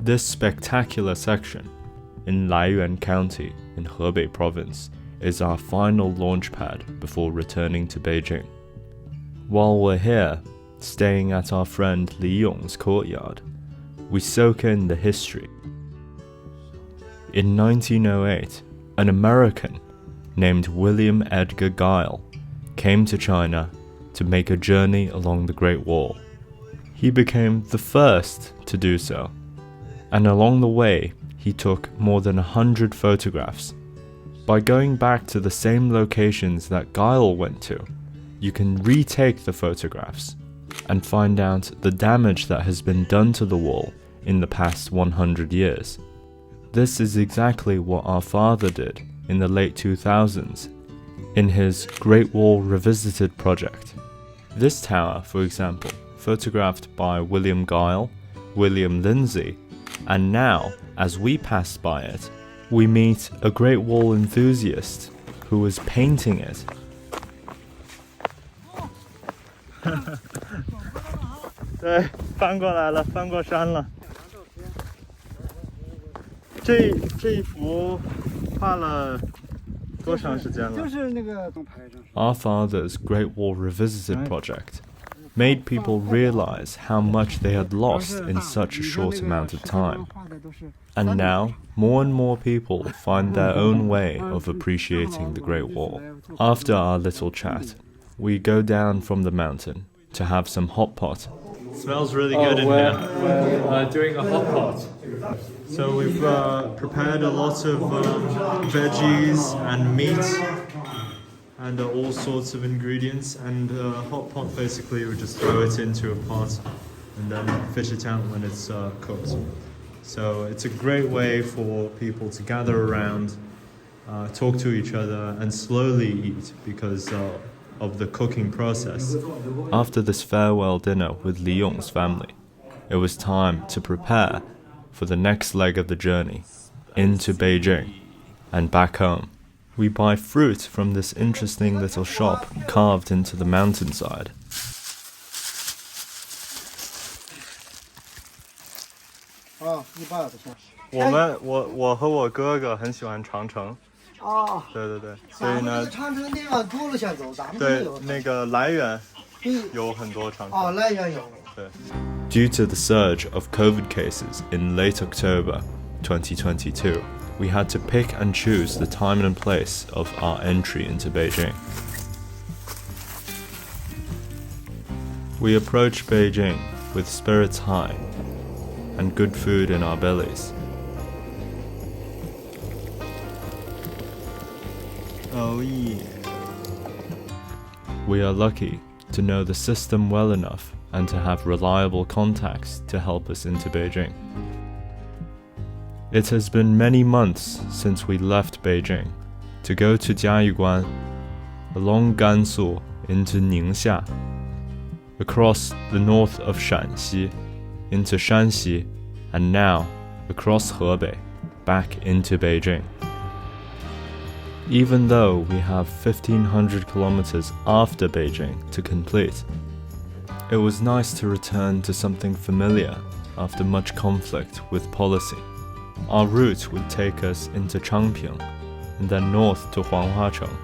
This spectacular section in Laiyuan County in Hebei Province is our final launch pad before returning to Beijing. While we're here, staying at our friend Li Yong's courtyard, we soak in the history. In 1908, an American named William Edgar Guile came to China to make a journey along the Great Wall. He became the first to do so, and along the way he took more than 100 photographs. By going back to the same locations that Guile went to, you can retake the photographs and find out the damage that has been done to the wall in the past 100 years. This is exactly what our father did in the late 2000s in his Great Wall Revisited project. This tower, for example, photographed by William Guile, William Lindesay, and now, as we pass by it, we meet a Great Wall enthusiast who was painting it. 对，翻过来了，翻过山了。这一幅画了多长时间了？就是那个东牌上。Our father's Great Wall Revisited project made people realize how much they had lost in such a short amount of time. And now, more and more people find their own way of appreciating the Great Wall. After our little chat, we go down from the mountain to have some hot pot. Smells really good in here. We're doing a hot pot. So we've prepared a lot of veggies and meat and all sorts of ingredients, and hot pot basically we just throw it into a pot and then fish it out when it's cooked. So it's a great way for people to gather around, talk to each other and slowly eat because of the cooking process. After this farewell dinner with Li Yong's family, it was time to prepare for the next leg of the journey into Beijing and back home. We buy fruit from this interesting little shop carved into the mountainside. Oh, 我和我哥哥很喜欢长城。对对对，所以呢，长城地方多了想走，咱们对那个来源有很多长城。来源有。对。Due to the surge of COVID cases in late October 2022, we had to pick and choose the time and place of our entry into Beijing. We approached Beijing with spirits high and good food in our bellies. Oh yeah. We are lucky to know the system well enough and to have reliable contacts to help us into Beijing. It has been many months since we left Beijing to go to Jiayuguan, along Gansu into Ningxia, across the north of Shanxi into Shanxi, and now across Hebei back into Beijing. Even though we have 1,500 kilometers after Beijing to complete, it was nice to return to something familiar after much conflict with policy. Our route would take us into Changping and then north to Huanghacheng,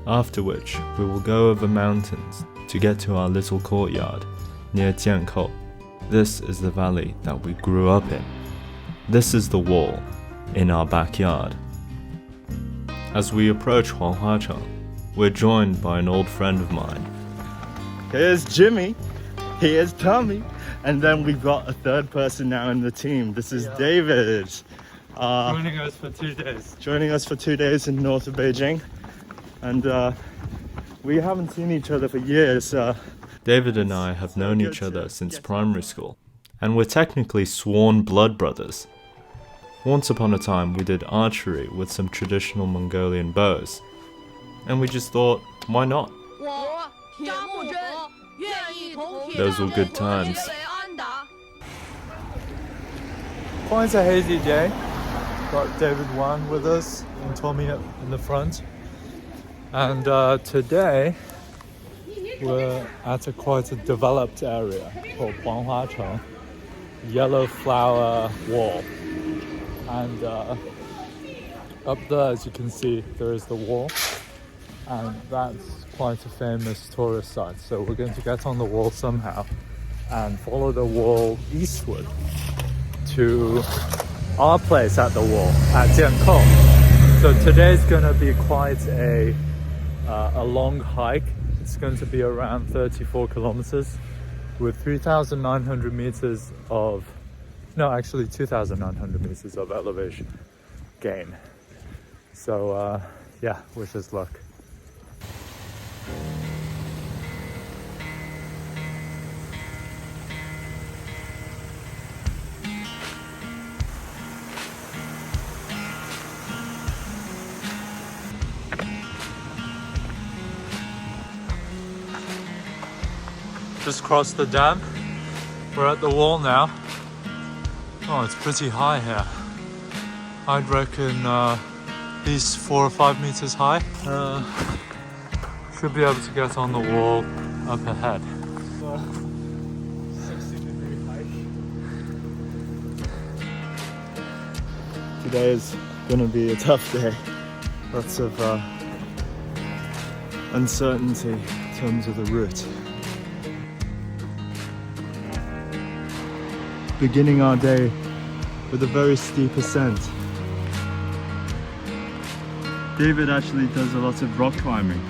after which we will go over mountains to get to our little courtyard near Jiankou. This is the valley that we grew up in. This is the wall in our backyard. As we approach Huanghacheng, we're joined by an old friend of mine. Here's Jimmy, here's Tommy, and then we've got a third person now in the team. This is David. Joining us for 2 days. Joining us for 2 days in north of Beijing. And we haven't seen each other for years. David and I have known each other since primary school, and we're technically sworn blood brothers. Once upon a time we did archery with some traditional Mongolian bows, and we just thought, why not? Those were good times. Points a hazy day. Got David Wan with us and Tommy up in the front. And today we're at quite a developed area called Huanghacheng. yellow flower wall. And up there, as you can see, there is the wall. And that's quite a famous tourist site. So we're going to get on the wall somehow and follow the wall eastward to our place at the wall at Jiankong. So today's going to be quite a long hike. It's going to be around 34 kilometers with 3,900 meters of, no, actually 2,900 meters of elevation gain. So yeah, wish us luck. Just crossed the dam. We're at the wall now. Oh, it's pretty high here. I'd reckon at least 4 or 5 meters high. Should be able to get on the wall up ahead. 60-degree hike. Today is gonna be a tough day. Lots of uncertainty in terms of the route. Beginning our day with a very steep ascent. David actually does a lot of rock climbing.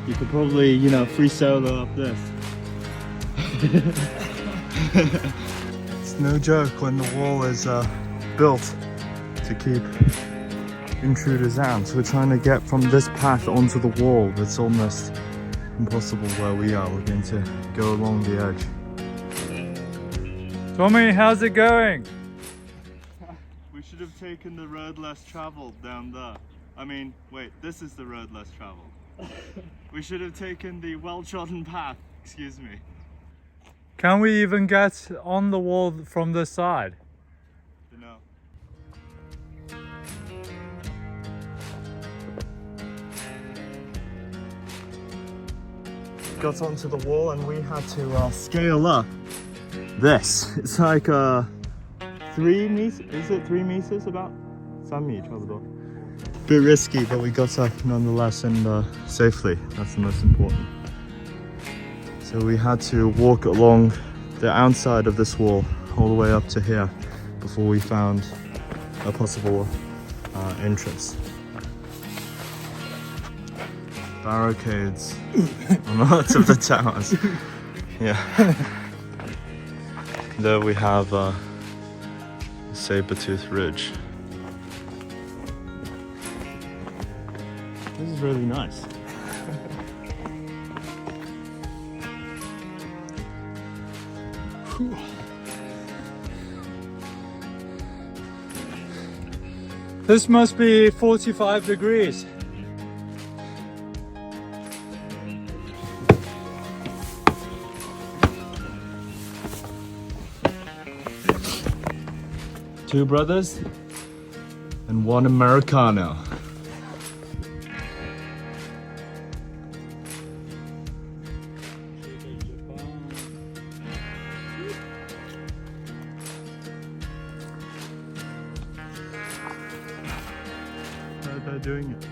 You could probably, you know, free solo up this. It's no joke when the wall is built to keep intruders out. So we're trying to get from this path onto the wall. It's almost impossible where we are. We're going to go along the edge. Tommy, how's it going? We should have taken the road less traveled down there. I mean, wait, this is the road less traveled. We should have taken the well-trodden path, excuse me. Can we even get on the wall from this side? No. Got onto the wall and we had to scale up this. It's like 3 meters, is it 3 meters about? 3 米差不多. Bit risky, but we got up nonetheless and safely. That's the most important. So we had to walk along the outside of this wall all the way up to here before we found a possible entrance. Barricades on lots of the towers. Yeah. There we have Saber-tooth Ridge. This is really nice. This must be 45 degrees. Two brothers and one Americano. How are they doing it?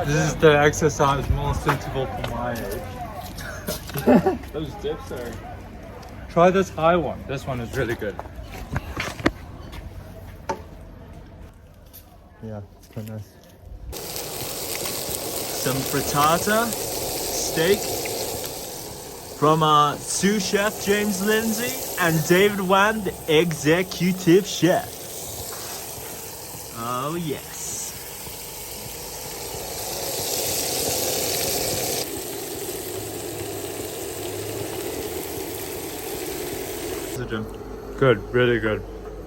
This is the exercise more suitable for my age. Those dips are... Try this high one. This one is really good. Yeah, it's quite nice. Some frittata steak from our sous chef James Lindesay and David Wan, the executive chef. Oh yes. Good, really good.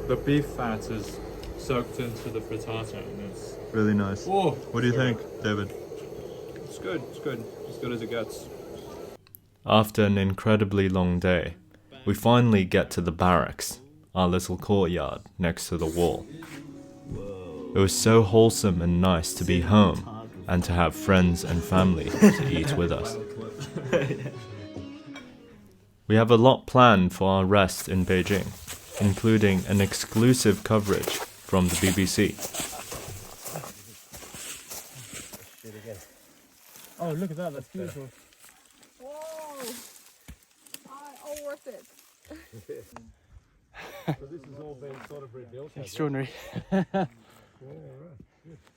The beef fat is soaked into the frittata, and it's really nice. Oh, what do you think, David? It's good. It's good. As good as it gets. After an incredibly long day, we finally get to the barracks, our little courtyard next to the wall. It was so wholesome and nice to be home and to have friends and family to eat with us. We have a lot planned for our rest in Beijing, including an exclusive coverage from the BBC. Oh, look at that, that's beautiful. Whoa! All worth it. This has all been sort of rebuilt. Extraordinary.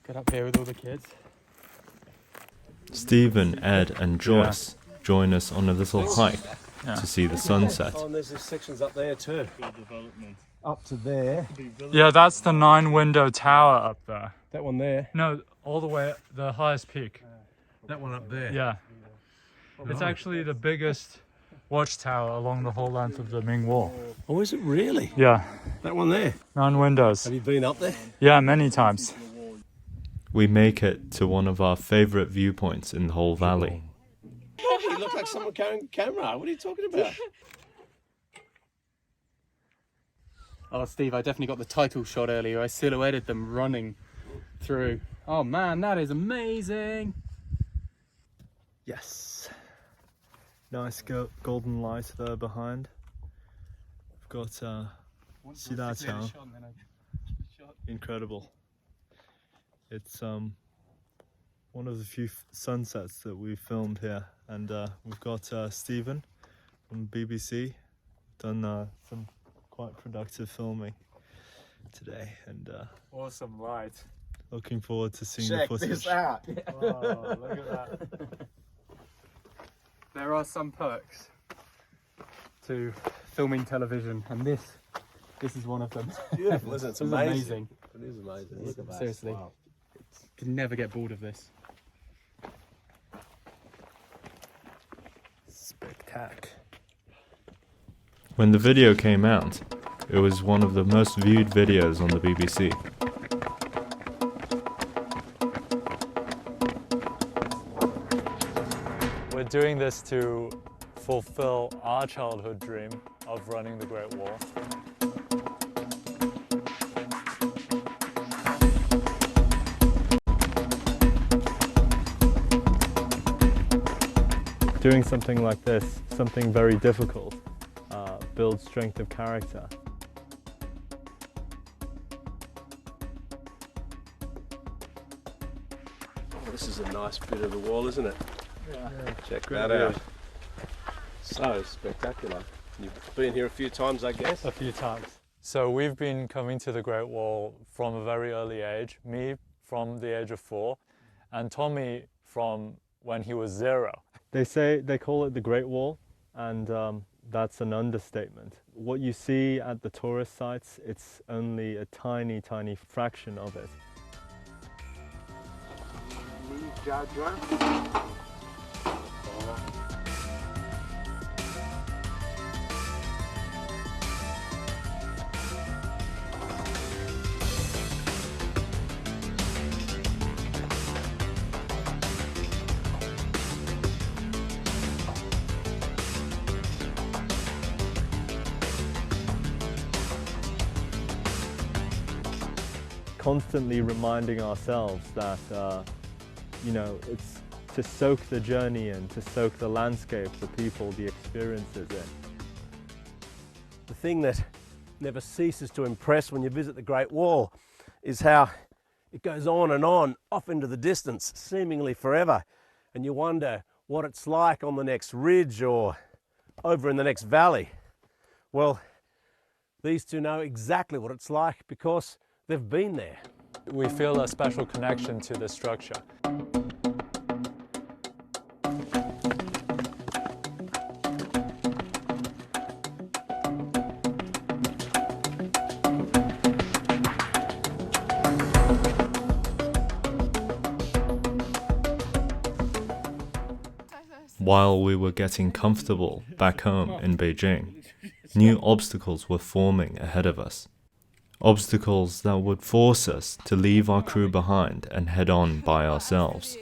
Get up here with all the kids. Stephen, Ed and Joyce join us on a little hike to see the sunset. Oh, and there's these sections up there too. Up to there. Yeah, that's the 9-window tower up there. That one there. No, all the way, the highest peak. That one up there. Yeah. It's actually the biggest watchtower along the whole length of the Ming Wall. Oh, is it really? Yeah, That one there. 9 windows. Have you been up there? Yeah, many times. We make it to one of our favourite viewpoints in the whole valley. Oh, you look like someone carrying a camera. What are you talking about? Oh, Steve, I definitely got the title shot earlier. I silhouetted them running through. Oh man, that is amazing. Yes. Nice golden light there behind. We've got Xidaqiang. Incredible. It's one of the few sunsets that we've filmed here, and we've got Stephen from BBC done some quite productive filming today, and Awesome light. looking forward to seeing the footage. This out. Oh, look at that. There are some perks to filming television, and this is one of them. Beautiful, isn't it? It's This is amazing. It is amazing. Look at that. Seriously. Wow. Can never get bored of this. Spectac. When the video came out, it was one of the most viewed videos on the BBC. We're doing this to fulfill our childhood dream of running the Great Wall. Doing something like this, something very difficult, builds strength of character. Oh, this is a nice bit of the wall, isn't it? Yeah. Check that out. So spectacular. You've been here a few times, I guess. A few times. So we've been coming to the Great Wall from a very early age, me from the age of 4, and Tommy from when he was 0. They call it the Great Wall, and that's an understatement. What you see at the tourist sites, it's only a tiny, tiny fraction of it. Constantly reminding ourselves that, it's to soak the journey in, to soak the landscape, the people, the experiences in. The thing that never ceases to impress when you visit the Great Wall is how it goes on and on, off into the distance, seemingly forever. And you wonder what it's like on the next ridge or over in the next valley. Well, these two know exactly what it's like because they've been there. We feel a special connection to the structure. While we were getting comfortable back home in Beijing, new obstacles were forming ahead of us. obstacles that would force us to leave our crew behind and head on by ourselves.